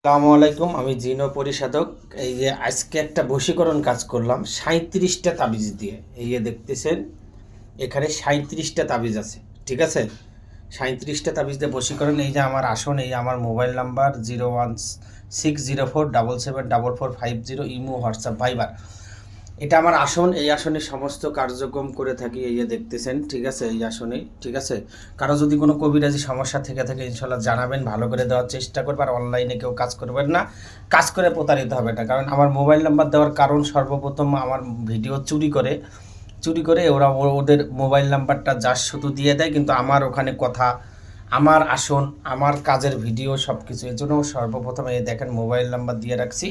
আসসালামু আলাইকুম, আমি জিনো পরিশোধক। এই যে আজকে একটা বশীকরণ কাজ করলাম 37টা তাবিজ দিয়ে। এই যে দেখতেছেন এখানে 37টা তাবিজ আছে, ঠিক আছে? 37টা তাবিজ দিয়ে বশীকরণ। এই যে আমার আসন, এই আমার মোবাইল নাম্বার 01604774450, ইমো, হোয়াটসঅ্যাপ, ভাইবার। এটা আমার আসন, এই আসনে সমস্ত কার্যক্রম করে থাকি। এই যে দেখতেছেন, ঠিক আছে? এই আসনে, ঠিক আছে? কারো যদি কোনো কবিরাজি সমস্যা থেকে থাকে ইনশাল্লাহ জানাবেন, ভালো করে দেওয়ার চেষ্টা করবো। আর অনলাইনে কেউ কাজ করবেন না, কাজ করে প্রতারিত হবে না। কারণ আমার মোবাইল নাম্বার দেওয়ার কারণ, সর্বপ্রথম আমার ভিডিও চুরি করে ওরা ওদের মোবাইল নাম্বারটা যার শুধু দিয়ে দেয়, কিন্তু আমার ওখানে কথা, আমার আসন, আমার কাজের ভিডিও সব কিছু। এর জন্য সর্বপ্রথম এই দেখেন মোবাইল নাম্বার দিয়ে রাখছি।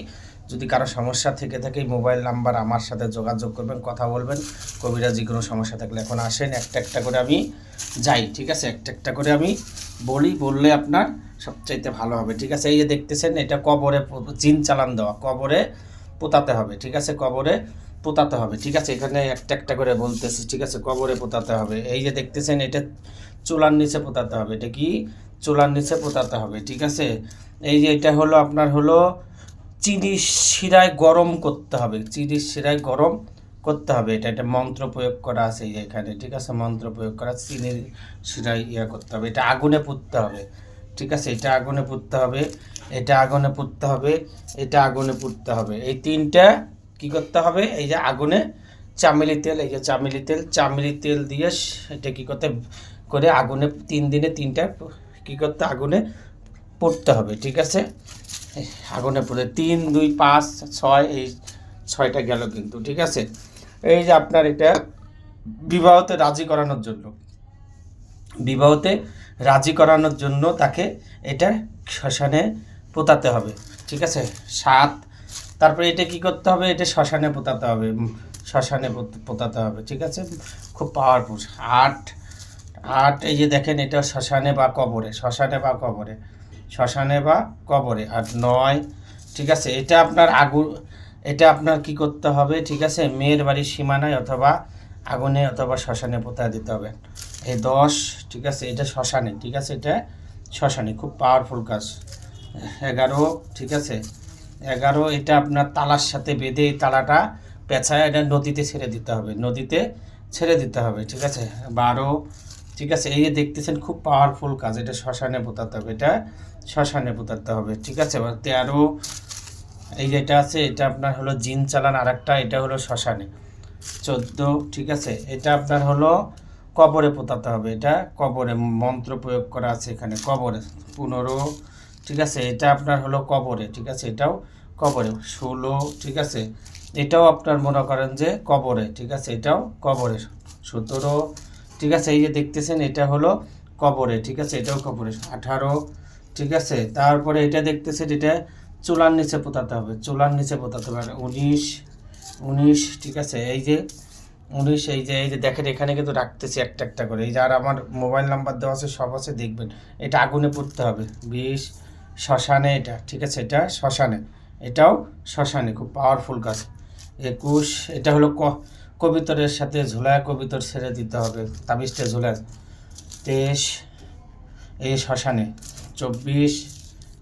যদি কারো সমস্যা থেকে থাকে মোবাইল নাম্বার আমার সাথে যোগাযোগ করবেন, কথা বলবেন। কবিরাজি কোনো সমস্যা থাকলে এখন আসেন, একটা একটা করে আমি যাই, ঠিক আছে? একটা একটা করে আমি বললে আপনার সবচাইতে ভালো হবে, ঠিক আছে? এই যে দেখতেছেন এটা কবরে জিন চালান দেওয়া, কবরে পোতাতে হবে, ঠিক আছে? কবরে পোতাতে হবে, ঠিক আছে? এখানে একটা একটা করে বলতেছি, ঠিক আছে? কবরে পোতাতে হবে। এই যে দেখতেছেন এটা চুলার নিচে পোতাতে হবে। এটা কি? চুলার নিচে পোতাতে হবে, ঠিক আছে? এই যে এটা হলো আপনার হলো চিনি শিরায় গরম করতে হবে, চিনি শিরায় গরম করতে হবে। এটা মন্ত্র প্রয়োগ করা আছে এই যে এখানে, ঠিক আছে? মন্ত্র প্রয়োগ করা, চিনির শিরায় করতে হবে। এটা আগুনে পুড়তে হবে, ঠিক আছে? এটা আগুনে পুড়তে হবে, এটা আগুনে পুড়তে হবে, এটা আগুনে পুড়তে হবে। এই তিনটা কি করতে হবে? এই যে আগুনে চামেলি তেল, এই যে চামেলি তেল দিয়ে এটা কি করতে করে আগুনে 3 দিনে 3টা কি করতে আগুনে পুড়তে হবে, ঠিক আছে? আগুনে পুড়ে 3 2 5 6, এই 6টা গেল কিন্তু, ঠিক আছে? এই যে আপনার এটা বিবাহতে রাজি করানোর জন্য, বিবাহতে রাজি করানোর জন্য তাকে এটা শ্মশানে পোতাতে হবে, ঠিক আছে? 7, তারপরে এটা কি করতে হবে? এটা শ্মশানে পোতাতে হবে, শ্মশানে পোতাতে হবে, ঠিক আছে? খুব পাওয়ারফুল। 8, এই যে দেখেন এটা শ্মশানে বা কবরে, শ্মশানে বা কবরে। আর 9, ঠিক আছে? এটা আপনার এটা আপনার কি করতে হবে, ঠিক আছে? মেয়ের বাড়ির সীমানায় অথবা আগুনে অথবা শ্মশানে পোতায় দিতে হবে। এই 10, ঠিক আছে? এটা শ্মশানে, ঠিক আছে? এটা শ্মশানে, খুব পাওয়ারফুল কাজ। 11, ঠিক আছে? 11, এটা আপনার তালার সাথে বেঁধে এই তালাটা পেঁচায় এটা নদীতে ছেড়ে দিতে হবে, নদীতে ছেড়ে দিতে হবে, ঠিক আছে? 12, ঠিক আছে? এই যে দেখতেছেন খুব পাওয়ারফুল কাজ। এটা শ্মশানে পোতাতে হবে, এটা শ্মশানে পোতাতে হবে, ঠিক আছে? 13, এই যেটা আছে এটা আপনার হলো জিন চালান আর একটা, এটা হলো শ্মশানে। 14, ঠিক আছে? এটা আপনার হলো কবরে পোতাতে হবে, এটা কবরে মন্ত্র প্রয়োগ করা আছে এখানে কবরে। 15, ঠিক আছে? এটা আপনার হলো কবরে, ঠিক আছে? এটাও কবরে। 16, ঠিক আছে? এটাও আপনার মনে করেন যে কবরে, ঠিক আছে? এটাও কবরে। 17, ঠিক আছে? এই যে দেখতেছেন এটা হলো কবরে, ঠিক আছে? এটাও কবরে। 18, ঠিক আছে? তারপরে এটা দেখতেছেন এটা চুলার নিচে পোতাতে হবে, চুলার নিচে পোতাতে হবে। 19, ঠিক আছে? এই যে 19, এই যে দেখেন এখানে কিন্তু রাখতেছি একটা একটা করে। এই যে আর আমার মোবাইল নাম্বার দেওয়া আছে, সব আছে, দেখবেন। এটা আগুনে পুড়তে হবে। 20, শ্মশানে এটা, ঠিক আছে? এটা শ্মশানে, এটাও শ্মশানে, খুব পাওয়ারফুল কাজ। 21, এটা হলো কবিতরের সাথে ঝোলায় কবিতর ছেড়ে দিতে হবে, তাবিজটা ঝোলায়। 23, এই শ্মশানে। 24,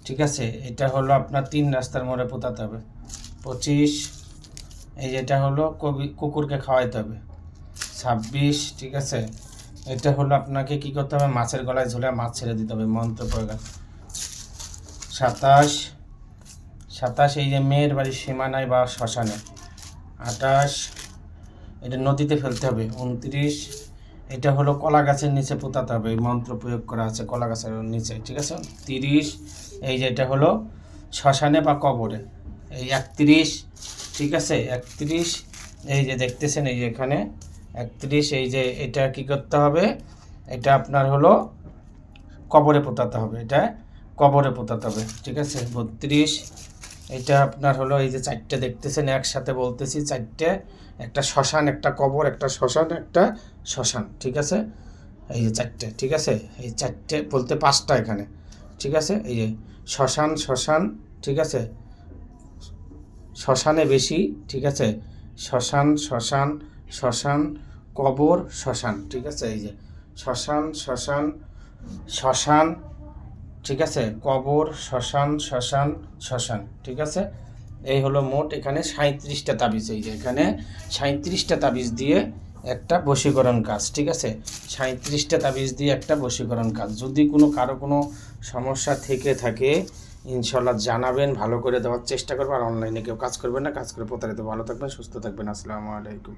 ঠিক আছে? এটা হলো আপনার 3 রাস্তার মোড়ে পোতাতে হবে। 25, এই যেটা হলো কুকুরকে খাওয়াইতে হবে। 26, ঠিক আছে? এটা হলো আপনাকে কি করতে হবে? মাছের গলায় ঝুলে মাছ ছেড়ে দিতে হবে, মন্ত্র প্রয়োগ। 27, এই যে মেয়ের বাড়ির সীমানায় বা শ্মশানে। 28, এটা নদীতে ফেলতে হবে। 29, এটা হলো কলা গাছের নিচে পোতাতে হবে, এই মন্ত্র প্রয়োগ করা আছে কলা গাছের নিচে, ঠিক আছে? 30, এই যে এটা হলো শ্মশানে বা কবরে। এই 31, ঠিক আছে? 31, এই যে দেখতেছেন এই যে এখানে 31, এই যে এটা কি করতে হবে? এটা আপনার হলো কবরে পোতাতে হবে, এটা কবরে পোতাতে হবে, ঠিক আছে? 32, এটা আপনার হলো এই যে 4টে দেখতেছেন একসাথে বলতেছি, 4টে, একটা শ্মশান, একটা কবর, একটা শ্মশান, একটা শ্মশান, ঠিক আছে? এই যে 4টে, ঠিক আছে? এই 4টে বলতে 5টা এখানে, ঠিক আছে? এই যে শ্মশান, ঠিক আছে? শ্মশানে বেশি, ঠিক আছে? শ্মশান, কবর, শ্মশান, ঠিক আছে? এই যে শ্মশান, ঠিক আছে, কবর, শ্মশান, শ্মশান, শ্মশান, ঠিক আছে। এই হলো মোট এখানে 37টা তাবিজ। এই যে এখানে 37টা তাবিজ দিয়ে একটা বশীকরণ কাজ, ঠিক আছে। 37টা তাবিজ দিয়ে একটা বশীকরণ কাজ। যদি কারো কোনো সমস্যা থেকে থাকে ইনশাল্লাহ জানাবেন, ভালো করে দেওয়ার চেষ্টা করবো। আর অনলাইনে কেউ কাজ করবেন না, কাজ করে প্রতারিত। ভালো থাকবেন, সুস্থ থাকবেন। আসসালামু আলাইকুম।